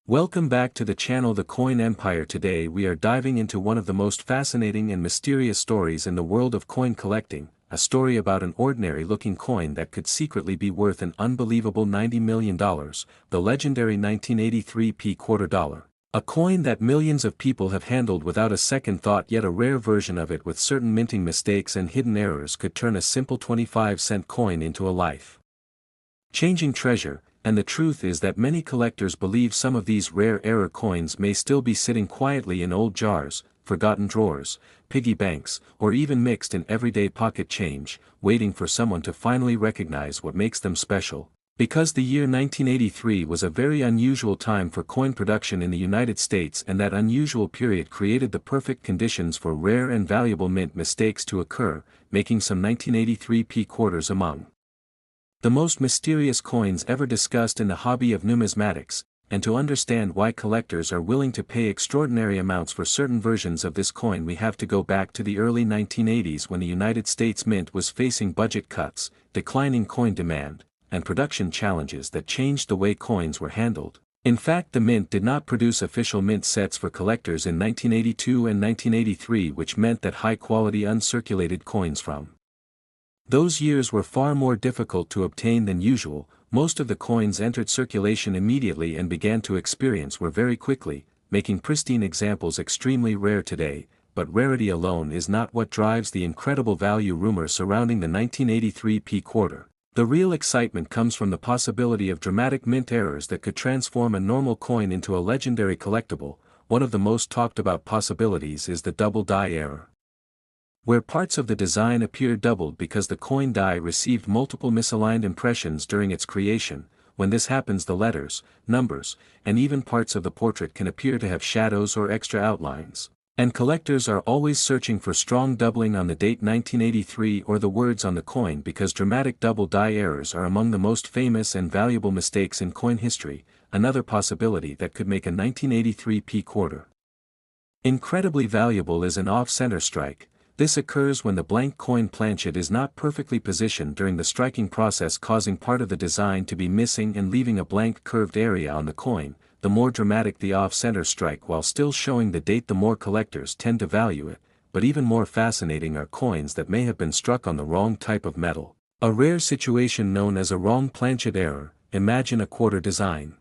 Welcome back to the channel The Coin Empire. Today we are diving into one of the most fascinating and mysterious stories in the world of coin collecting, a story about an ordinary-looking coin that could secretly be worth an unbelievable $90 million, the legendary 1983 quarter dollar. A coin that millions of people have handled without a second thought, yet a rare version of it with certain minting mistakes and hidden errors could turn a simple 25-cent coin into a life-changing treasure. And the truth is that many collectors believe some of these rare error coins may still be sitting quietly in old jars, forgotten drawers, piggy banks, or even mixed in everyday pocket change, waiting for someone to finally recognize what makes them special. Because the year 1983 was a very unusual time for coin production in the United States, and that unusual period created the perfect conditions for rare and valuable mint mistakes to occur, making some 1983 quarters among the most mysterious coins ever discussed in the hobby of numismatics. And to understand why collectors are willing to pay extraordinary amounts for certain versions of this coin, we have to go back to the early 1980s, when the United States Mint was facing budget cuts, declining coin demand, and production challenges that changed the way coins were handled. In fact, the Mint did not produce official mint sets for collectors in 1982 and 1983, which meant that high-quality uncirculated coins from those years were far more difficult to obtain than usual. Most of the coins entered circulation immediately and began to experience wear very quickly, making pristine examples extremely rare today. But rarity alone is not what drives the incredible value rumor surrounding the 1983 quarter. The real excitement comes from the possibility of dramatic mint errors that could transform a normal coin into a legendary collectible. One of the most talked about possibilities is the double die error, where parts of the design appear doubled because the coin die received multiple misaligned impressions during its creation. When this happens, the letters, numbers, and even parts of the portrait can appear to have shadows or extra outlines. And collectors are always searching for strong doubling on the date 1983 or the words on the coin, because dramatic double die errors are among the most famous and valuable mistakes in coin history. Another possibility that could make a 1983 quarter incredibly valuable is an off-center strike. This occurs when the blank coin planchet is not perfectly positioned during the striking process, causing part of the design to be missing and leaving a blank curved area on the coin. The more dramatic the off-center strike while still showing the date, the more collectors tend to value it. But even more fascinating are coins that may have been struck on the wrong type of metal, a rare situation known as a wrong planchet error. Imagine a quarter design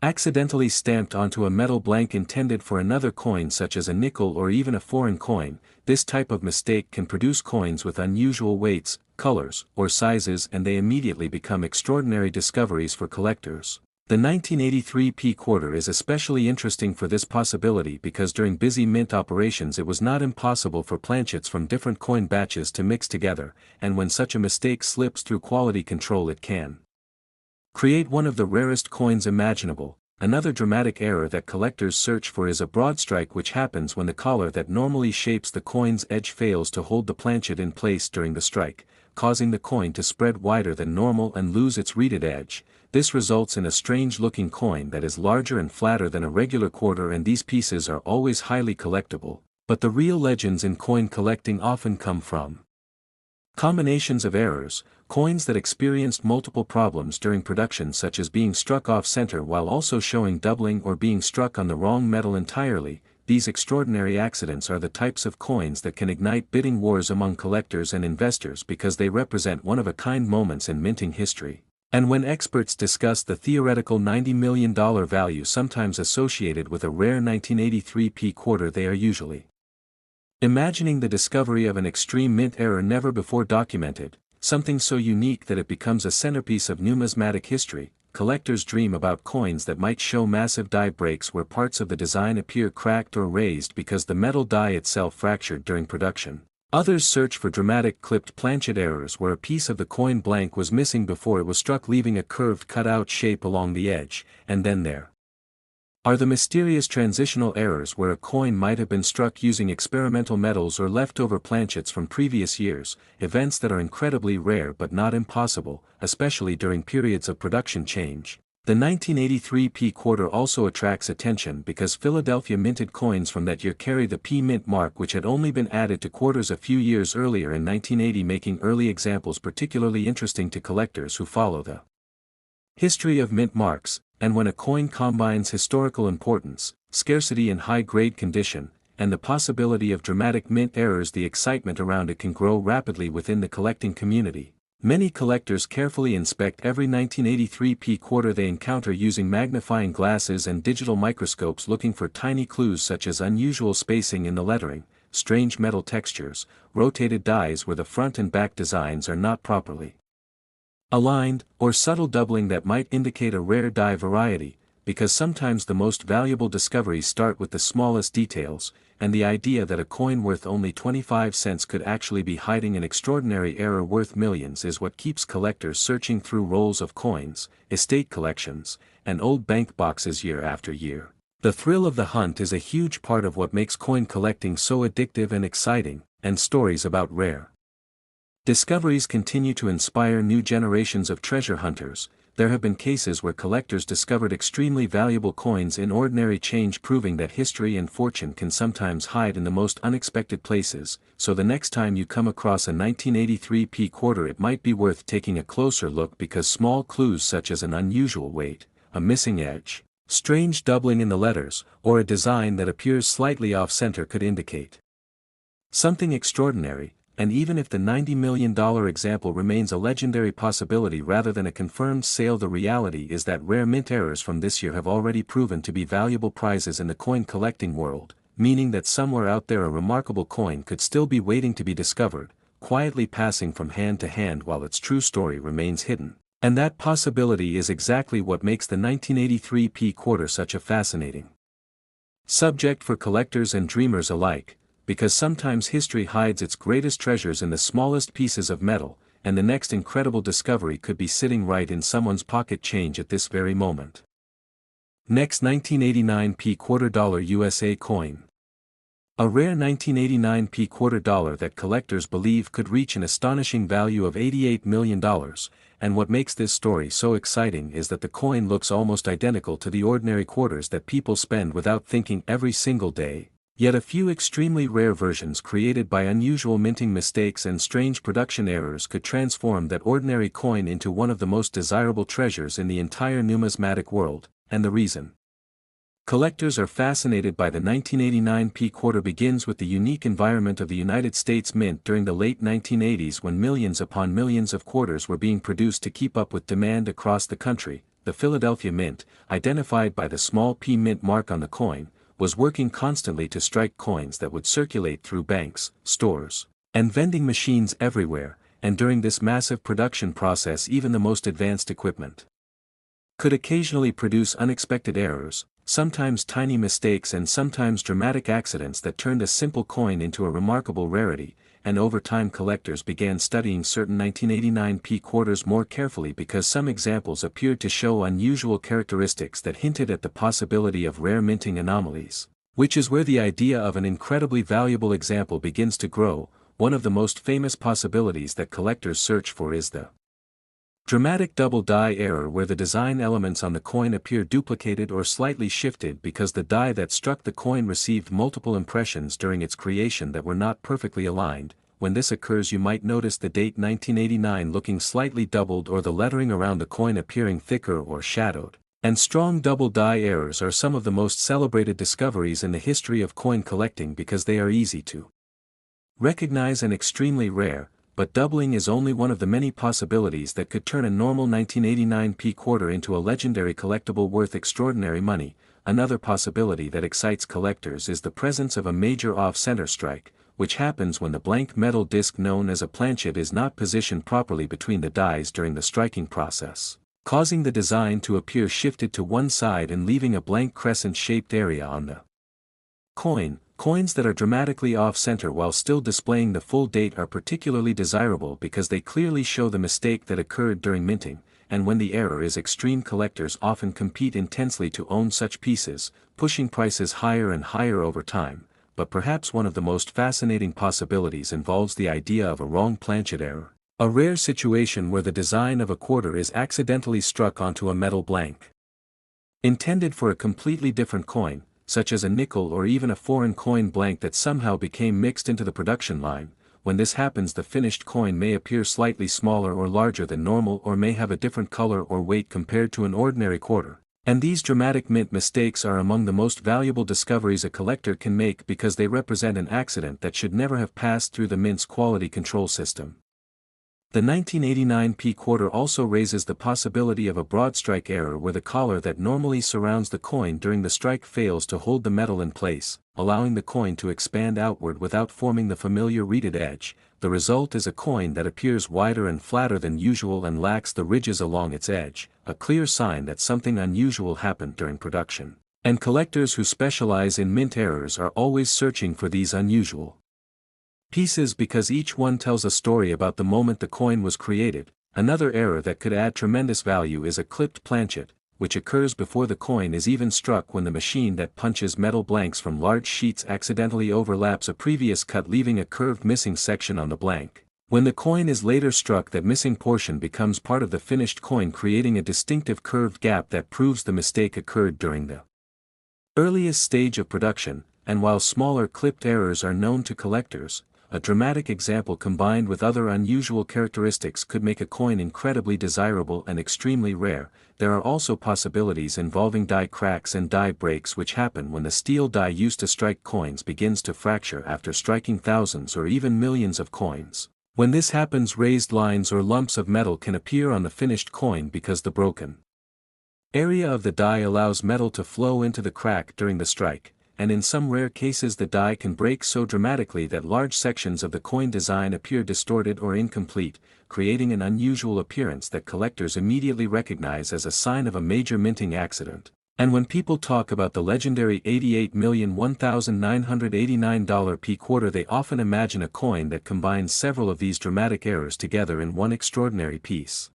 accidentally stamped onto a metal blank intended for another coin, such as a nickel or even a foreign coin. This type of mistake can produce coins with unusual weights, colors, or sizes, and they immediately become extraordinary discoveries for collectors. The 1983 quarter is especially interesting for this possibility because during busy mint operations it was not impossible for planchets from different coin batches to mix together, and when such a mistake slips through quality control, it can create one of the rarest coins imaginable. Another dramatic error that collectors search for is a broad strike, which happens when the collar that normally shapes the coin's edge fails to hold the planchet in place during the strike, causing the coin to spread wider than normal and lose its reeded edge. This results in a strange-looking coin that is larger and flatter than a regular quarter, and these pieces are always highly collectible. But the real legends in coin collecting often come from combinations of errors, coins that experienced multiple problems during production, such as being struck off-center while also showing doubling or being struck on the wrong metal entirely. These extraordinary accidents are the types of coins that can ignite bidding wars among collectors and investors, because they represent one-of-a-kind moments in minting history. And when experts discuss the theoretical $90 million value sometimes associated with a rare 1983 quarter, they are usually imagining the discovery of an extreme mint error never before documented, something so unique that it becomes a centerpiece of numismatic history. Collectors dream about coins that might show massive die breaks where parts of the design appear cracked or raised because the metal die itself fractured during production. Others search for dramatic clipped planchet errors where a piece of the coin blank was missing before it was struck, leaving a curved cut-out shape along the edge. And then there are the mysterious transitional errors where a coin might have been struck using experimental metals or leftover planchets from previous years, events that are incredibly rare but not impossible, especially during periods of production change. The 1983 quarter also attracts attention because Philadelphia minted coins from that year carry the P mint mark, which had only been added to quarters a few years earlier in 1980, making early examples particularly interesting to collectors who follow the history of mint marks. and when a coin combines historical importance, scarcity in high-grade condition, and the possibility of dramatic mint errors, the excitement around it can grow rapidly within the collecting community. Many collectors carefully inspect every 1983 p-quarter they encounter using magnifying glasses and digital microscopes, looking for tiny clues such as unusual spacing in the lettering, strange metal textures, rotated dies where the front and back designs are not properly aligned, or subtle doubling that might indicate a rare die variety, because sometimes the most valuable discoveries start with the smallest details, and the idea that a coin worth only 25 cents could actually be hiding an extraordinary error worth millions is what keeps collectors searching through rolls of coins, estate collections, and old bank boxes year after year. The thrill of the hunt is a huge part of what makes coin collecting so addictive and exciting, and stories about rare discoveries continue to inspire new generations of treasure hunters. There have been cases where collectors discovered extremely valuable coins in ordinary change, proving that history and fortune can sometimes hide in the most unexpected places. So the next time you come across a 1983 p-quarter, it might be worth taking a closer look, because small clues such as an unusual weight, a missing edge, strange doubling in the letters, or a design that appears slightly off-center could indicate something extraordinary. And even if the $90 million example remains a legendary possibility rather than a confirmed sale, the reality is that rare mint errors from this year have already proven to be valuable prizes in the coin collecting world, meaning that somewhere out there a remarkable coin could still be waiting to be discovered, quietly passing from hand to hand while its true story remains hidden. And that possibility is exactly what makes the 1983 p-quarter such a fascinating subject for collectors and dreamers alike, because sometimes history hides its greatest treasures in the smallest pieces of metal, and the next incredible discovery could be sitting right in someone's pocket change at this very moment. Next, 1989 p-quarter dollar USA coin. A rare 1989 p-quarter dollar that collectors believe could reach an astonishing value of $88 million, and what makes this story so exciting is that the coin looks almost identical to the ordinary quarters that people spend without thinking every single day. Yet a few extremely rare versions created by unusual minting mistakes and strange production errors could transform that ordinary coin into one of the most desirable treasures in the entire numismatic world. And the reason collectors are fascinated by the 1989 p-quarter begins with the unique environment of the United States Mint during the late 1980s, when millions upon millions of quarters were being produced to keep up with demand across the country. The Philadelphia Mint, identified by the small p mint mark on the coin, was working constantly to strike coins that would circulate through banks, stores, and vending machines everywhere, and during this massive production process even the most advanced equipment could occasionally produce unexpected errors, sometimes tiny mistakes and sometimes dramatic accidents that turned a simple coin into a remarkable rarity. And over time collectors began studying certain 1989 p-quarters more carefully because some examples appeared to show unusual characteristics that hinted at the possibility of rare minting anomalies, which is where the idea of an incredibly valuable example begins to grow. One of the most famous possibilities that collectors search for is the dramatic double die error, where the design elements on the coin appear duplicated or slightly shifted because the die that struck the coin received multiple impressions during its creation that were not perfectly aligned. When this occurs, you might notice the date 1989 looking slightly doubled or the lettering around the coin appearing thicker or shadowed. And strong double die errors are some of the most celebrated discoveries in the history of coin collecting because they are easy to recognize and extremely rare. But doubling is only one of the many possibilities that could turn a normal 1989 p-quarter into a legendary collectible worth extraordinary money. Another possibility that excites collectors is the presence of a major off-center strike, which happens when the blank metal disc known as a planchet is not positioned properly between the dies during the striking process, causing the design to appear shifted to one side and leaving a blank crescent-shaped area on the coin. Coins that are dramatically off-center while still displaying the full date are particularly desirable because they clearly show the mistake that occurred during minting, and when the error is extreme, collectors often compete intensely to own such pieces, pushing prices higher and higher over time. But perhaps one of the most fascinating possibilities involves the idea of a wrong planchet error, a rare situation where the design of a quarter is accidentally struck onto a metal blank intended for a completely different coin, such as a nickel or even a foreign coin blank that somehow became mixed into the production line. When this happens, the finished coin may appear slightly smaller or larger than normal, or may have a different color or weight compared to an ordinary quarter. And these dramatic mint mistakes are among the most valuable discoveries a collector can make because they represent an accident that should never have passed through the mint's quality control system. The 1989 P quarter also raises the possibility of a broad strike error where the collar that normally surrounds the coin during the strike fails to hold the metal in place, allowing the coin to expand outward without forming the familiar reeded edge. The result is a coin that appears wider and flatter than usual and lacks the ridges along its edge, a clear sign that something unusual happened during production. And collectors who specialize in mint errors are always searching for these unusual pieces because each one tells a story about the moment the coin was created. Another error that could add tremendous value is a clipped planchet, which occurs before the coin is even struck when the machine that punches metal blanks from large sheets accidentally overlaps a previous cut, leaving a curved missing section on the blank. When the coin is later struck, that missing portion becomes part of the finished coin, creating a distinctive curved gap that proves the mistake occurred during the earliest stage of production. And while smaller clipped errors are known to collectors, a dramatic example combined with other unusual characteristics could make a coin incredibly desirable and extremely rare. There are also possibilities involving die cracks and die breaks, which happen when the steel die used to strike coins begins to fracture after striking thousands or even millions of coins. When this happens, raised lines or lumps of metal can appear on the finished coin because the broken area of the die allows metal to flow into the crack during the strike, and in some rare cases the die can break so dramatically that large sections of the coin design appear distorted or incomplete, creating an unusual appearance that collectors immediately recognize as a sign of a major minting accident. And when people talk about the legendary $88,001,989 P quarter, they often imagine a coin that combines several of these dramatic errors together in one extraordinary piece.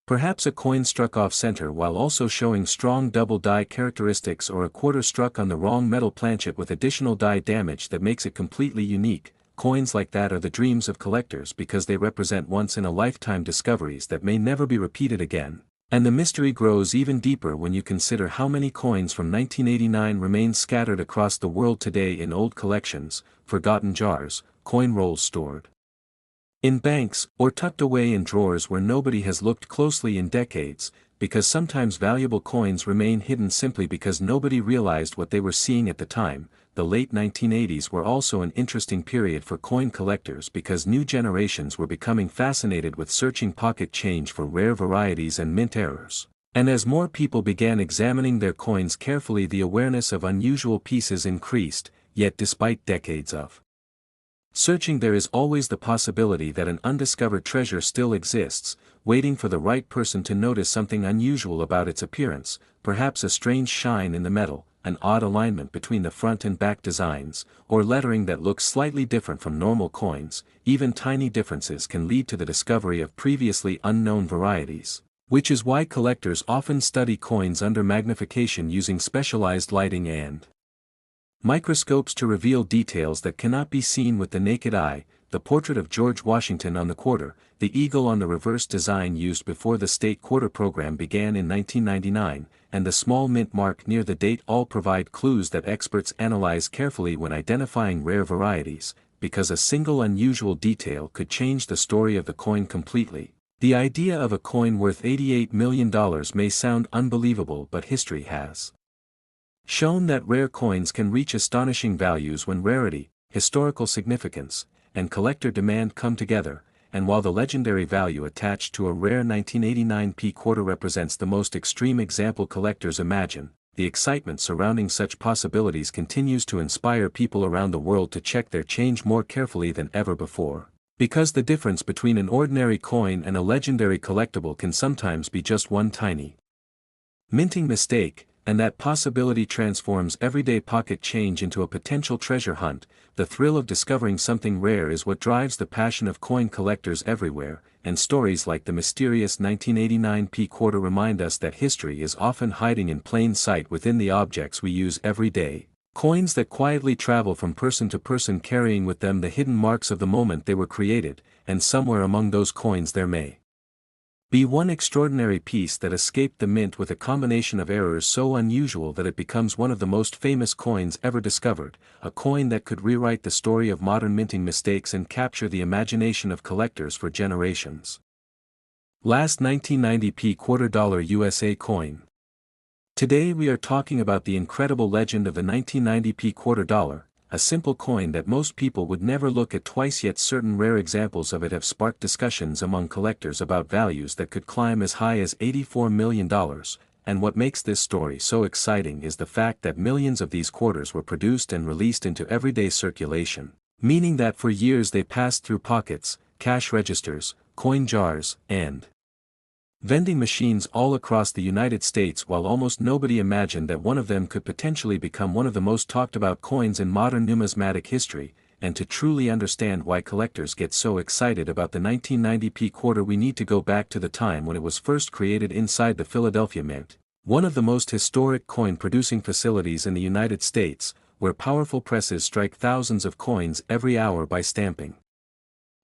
Perhaps a coin struck off-center while also showing strong double die characteristics, or a quarter struck on the wrong metal planchet with additional die damage that makes it completely unique. Coins like that are the dreams of collectors because they represent once-in-a-lifetime discoveries that may never be repeated again. And the mystery grows even deeper when you consider how many coins from 1989 remain scattered across the world today in old collections, forgotten jars, coin rolls stored in banks, or tucked away in drawers where nobody has looked closely in decades, because sometimes valuable coins remain hidden simply because nobody realized what they were seeing at the time. The late 1980s were also an interesting period for coin collectors because new generations were becoming fascinated with searching pocket change for rare varieties and mint errors. And as more people began examining their coins carefully, the awareness of unusual pieces increased. Yet despite decades of searching, there is always the possibility that an undiscovered treasure still exists, waiting for the right person to notice something unusual about its appearance, perhaps a strange shine in the metal, an odd alignment between the front and back designs, or lettering that looks slightly different from normal coins. Even tiny differences can lead to the discovery of previously unknown varieties, which is why collectors often study coins under magnification using specialized lighting and microscopes to reveal details that cannot be seen with the naked eye. The portrait of George Washington on the quarter, the eagle on the reverse design used before the state quarter program began in 1999, and the small mint mark near the date all provide clues that experts analyze carefully when identifying rare varieties, because a single unusual detail could change the story of the coin completely. The idea of a coin worth $88 million may sound unbelievable, but history has shown that rare coins can reach astonishing values when rarity, historical significance, and collector demand come together. And while the legendary value attached to a rare 1989 P quarter represents the most extreme example collectors imagine, the excitement surrounding such possibilities continues to inspire people around the world to check their change more carefully than ever before. Because the difference between an ordinary coin and a legendary collectible can sometimes be just one tiny minting mistake, and that possibility transforms everyday pocket change into a potential treasure hunt. The thrill of discovering something rare is what drives the passion of coin collectors everywhere, and stories like the mysterious 1989 P quarter remind us that history is often hiding in plain sight within the objects we use every day. Coins that quietly travel from person to person, carrying with them the hidden marks of the moment they were created, and somewhere among those coins there may be one extraordinary piece that escaped the mint with a combination of errors so unusual that it becomes one of the most famous coins ever discovered, a coin that could rewrite the story of modern minting mistakes and capture the imagination of collectors for generations. Last 1990 P quarter dollar USA coin. Today we are talking about the incredible legend of the 1990p quarter dollar, a simple coin that most people would never look at twice, yet certain rare examples of it have sparked discussions among collectors about values that could climb as high as $84 million, and what makes this story so exciting is the fact that millions of these quarters were produced and released into everyday circulation, meaning that for years they passed through pockets, cash registers, coin jars, and vending machines all across the United States, while almost nobody imagined that one of them could potentially become one of the most talked about coins in modern numismatic history. And to truly understand why collectors get so excited about the 1990p quarter, we need to go back to the time when it was first created inside the Philadelphia Mint, one of the most historic coin-producing facilities in the United States, where powerful presses strike thousands of coins every hour by stamping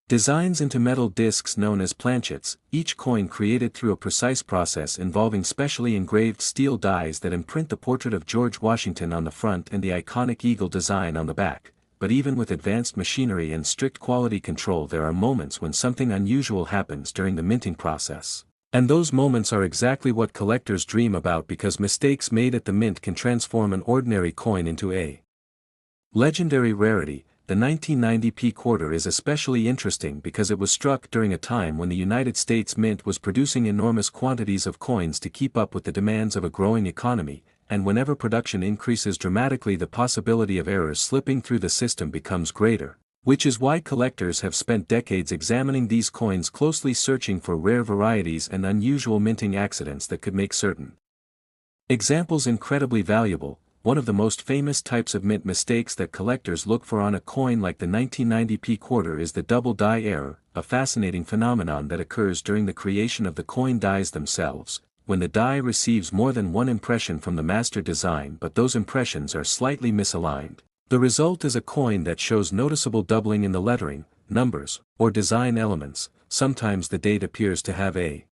designs into metal discs known as planchets, each coin created through a precise process involving specially engraved steel dies that imprint the portrait of George Washington on the front and the iconic eagle design on the back. But even with advanced machinery and strict quality control, there are moments when something unusual happens during the minting process. And those moments are exactly what collectors dream about, because mistakes made at the mint can transform an ordinary coin into a legendary rarity. The 1990p quarter is especially interesting because it was struck during a time when the United States Mint was producing enormous quantities of coins to keep up with the demands of a growing economy, and whenever production increases dramatically, the possibility of errors slipping through the system becomes greater, which is why collectors have spent decades examining these coins closely, searching for rare varieties and unusual minting accidents that could make certain examples incredibly valuable. One of the most famous types of mint mistakes that collectors look for on a coin like the 1990p quarter is the double die error, a fascinating phenomenon that occurs during the creation of the coin dies themselves, when the die receives more than one impression from the master design but those impressions are slightly misaligned. The result is a coin that shows noticeable doubling in the lettering, numbers, or design elements. Sometimes the date appears to have a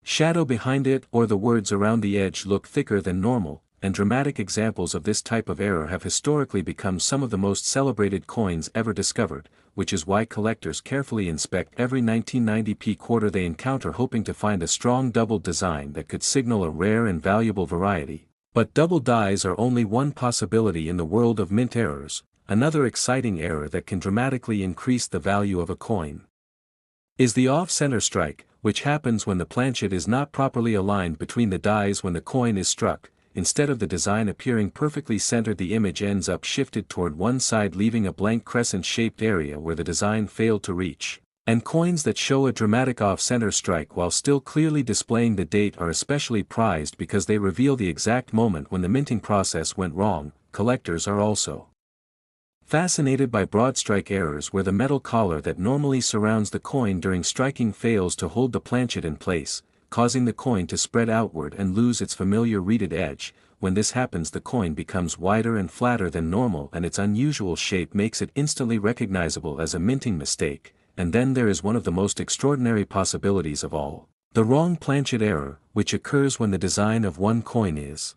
shadow behind it, or the words around the edge look thicker than normal. And dramatic examples of this type of error have historically become some of the most celebrated coins ever discovered, which is why collectors carefully inspect every 1990p quarter they encounter, hoping to find a strong double design that could signal a rare and valuable variety. But double dies are only one possibility in the world of mint errors. Another exciting error that can dramatically increase the value of a coin is the off-center strike, which happens when the planchet is not properly aligned between the dies when the coin is struck. Instead of the design appearing perfectly centered, the image ends up shifted toward one side, leaving a blank crescent-shaped area where the design failed to reach. And coins that show a dramatic off-center strike while still clearly displaying the date are especially prized because they reveal the exact moment when the minting process went wrong. Collectors are also fascinated by broad strike errors, where the metal collar that normally surrounds the coin during striking fails to hold the planchet in place, causing the coin to spread outward and lose its familiar reeded edge. When this happens, the coin becomes wider and flatter than normal, and its unusual shape makes it instantly recognizable as a minting mistake. And then there is one of the most extraordinary possibilities of all, the wrong planchet error, which occurs when the design of one coin is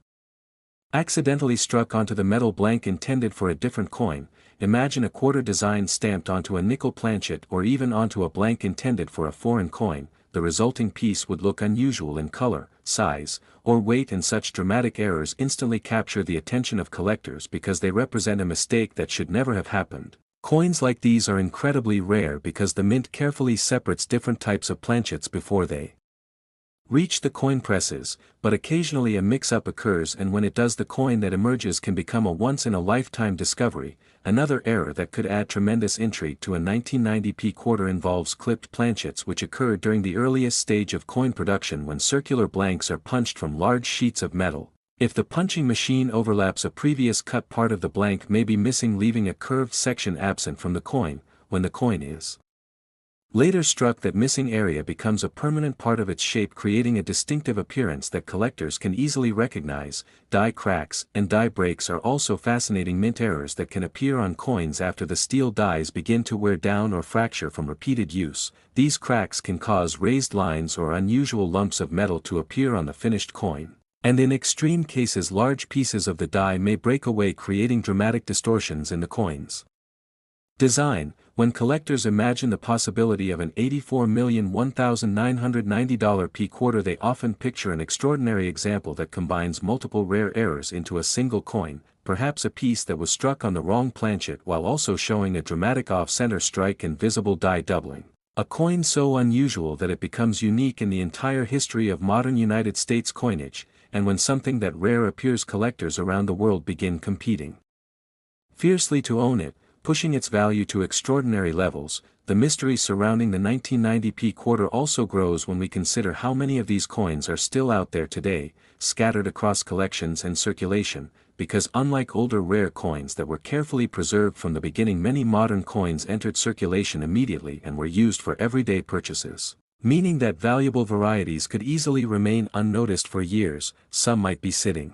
accidentally struck onto the metal blank intended for a different coin. Imagine a quarter design stamped onto a nickel planchet, or even onto a blank intended for a foreign coin. The resulting piece would look unusual in color, size, or weight, and such dramatic errors instantly capture the attention of collectors because they represent a mistake that should never have happened. Coins like these are incredibly rare because the mint carefully separates different types of planchets before they reach the coin presses, but occasionally a mix-up occurs, and when it does, the coin that emerges can become a once-in-a-lifetime discovery. Another error that could add tremendous intrigue to a 1990p quarter involves clipped planchets, which occur during the earliest stage of coin production when circular blanks are punched from large sheets of metal. If the punching machine overlaps a previous cut, part of the blank may be missing, leaving a curved section absent from the coin. When the coin is later struck, that missing area becomes a permanent part of its shape, creating a distinctive appearance that collectors can easily recognize. Die cracks and die breaks are also fascinating mint errors that can appear on coins after the steel dies begin to wear down or fracture from repeated use. These cracks can cause raised lines or unusual lumps of metal to appear on the finished coin, and in extreme cases large pieces of the die may break away, creating dramatic distortions in the coins. Design. When collectors imagine the possibility of an $84,001,990 P-quarter, they often picture an extraordinary example that combines multiple rare errors into a single coin, perhaps a piece that was struck on the wrong planchet while also showing a dramatic off-center strike and visible die doubling. A coin so unusual that it becomes unique in the entire history of modern United States coinage, and when something that rare appears, collectors around the world begin competing fiercely to own it, pushing its value to extraordinary levels. The mystery surrounding the 1990 P-quarter also grows when we consider how many of these coins are still out there today, scattered across collections and circulation, because unlike older rare coins that were carefully preserved from the beginning, many modern coins entered circulation immediately and were used for everyday purchases, meaning that valuable varieties could easily remain unnoticed for years. Some might be sitting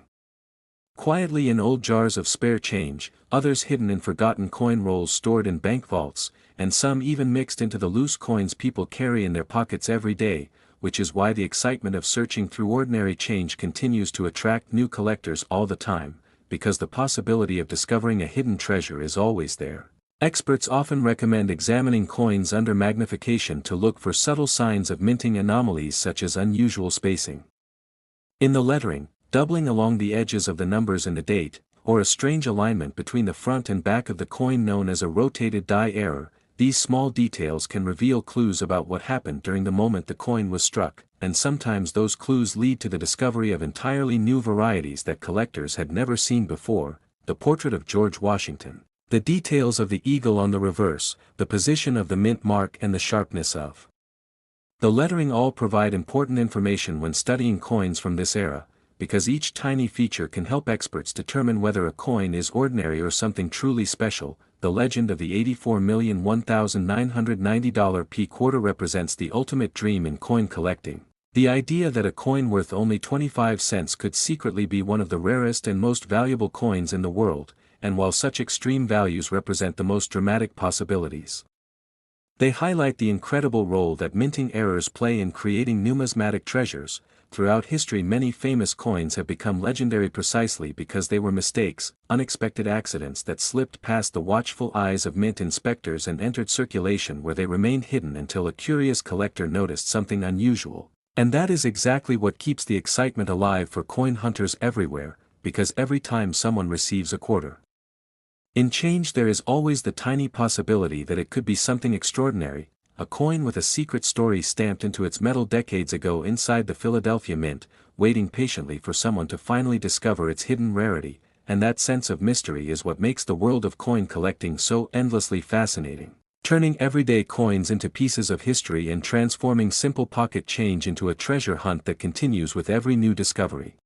quietly in old jars of spare change, others hidden in forgotten coin rolls stored in bank vaults, and some even mixed into the loose coins people carry in their pockets every day, which is why the excitement of searching through ordinary change continues to attract new collectors all the time, because the possibility of discovering a hidden treasure is always there. Experts often recommend examining coins under magnification to look for subtle signs of minting anomalies such as unusual spacing in the lettering, doubling along the edges of the numbers in the date, or a strange alignment between the front and back of the coin known as a rotated die error. These small details can reveal clues about what happened during the moment the coin was struck, and sometimes those clues lead to the discovery of entirely new varieties that collectors had never seen before. The portrait of George Washington, the details of the eagle on the reverse, the position of the mint mark, and the sharpness of the lettering all provide important information when studying coins from this era, because each tiny feature can help experts determine whether a coin is ordinary or something truly special. The legend of the $84,001,990 P-quarter represents the ultimate dream in coin collecting. The idea that a coin worth only 25 cents could secretly be one of the rarest and most valuable coins in the world, and while such extreme values represent the most dramatic possibilities, they highlight the incredible role that minting errors play in creating numismatic treasures. Throughout history, many famous coins have become legendary precisely because they were mistakes, unexpected accidents that slipped past the watchful eyes of mint inspectors and entered circulation, where they remained hidden until a curious collector noticed something unusual. And that is exactly what keeps the excitement alive for coin hunters everywhere, because every time someone receives a quarter in change, there is always the tiny possibility that it could be something extraordinary. A coin with a secret story stamped into its metal decades ago inside the Philadelphia Mint, waiting patiently for someone to finally discover its hidden rarity, and that sense of mystery is what makes the world of coin collecting so endlessly fascinating, turning everyday coins into pieces of history and transforming simple pocket change into a treasure hunt that continues with every new discovery.